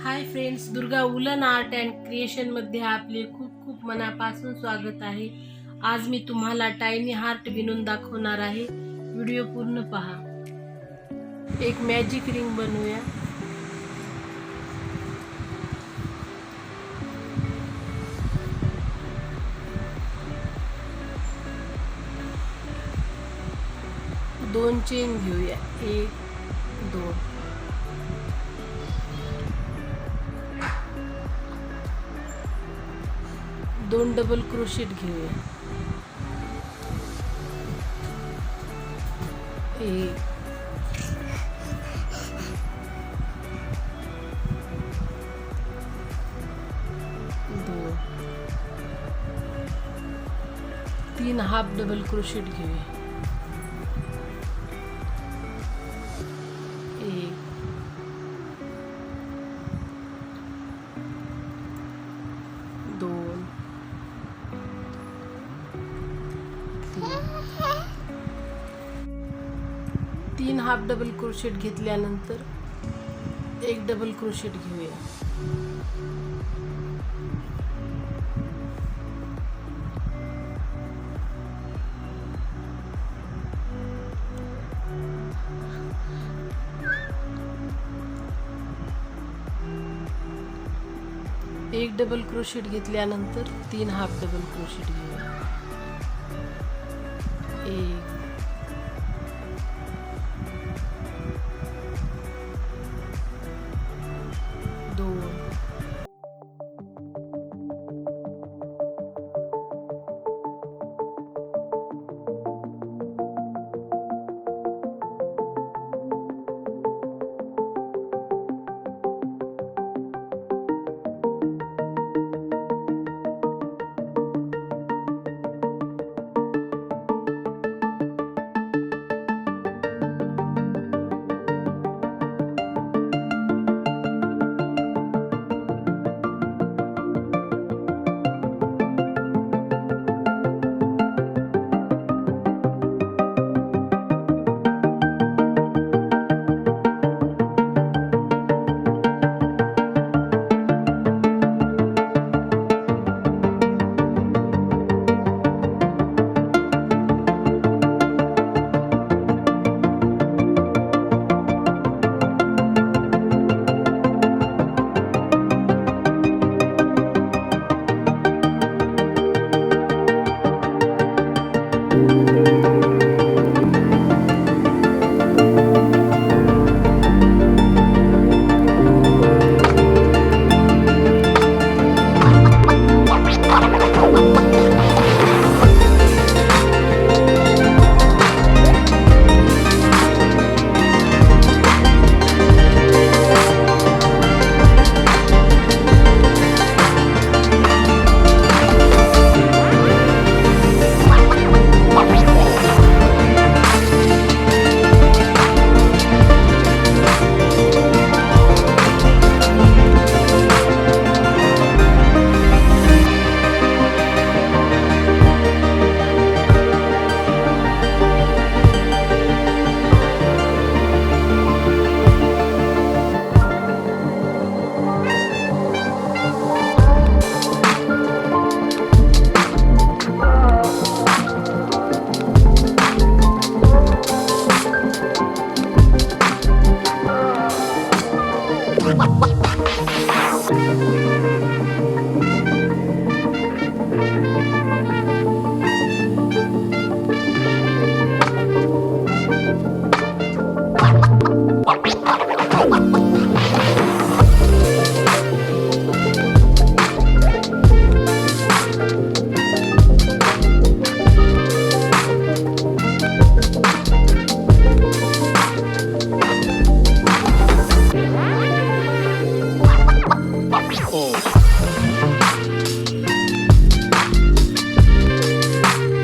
Hi friends, Durga woollen art and creation मध्ये आपले खूप खूप मनापासून स्वागत आहे। आज मी तुम्हाला टायनी हार्ट विणून दाखवणार आहे। व्हिडिओ पूर्ण पहा। एक मॅजिक रिंग बनवूया। दोन चेन घेऊया, 1 2 दोन डबल क्रोशेट घेऊया, 1 2 3 हाफ डबल क्रोशेट घेऊया, 1 2 3 हाफ डबल क्रोशेट घेतल्यानंतर एक डबल क्रोशेट घेऊया, एक डबल क्रोशेट घेतल्यानंतर 3 हाफ डबल क्रोशेट घेऊया, 1 2 Wow.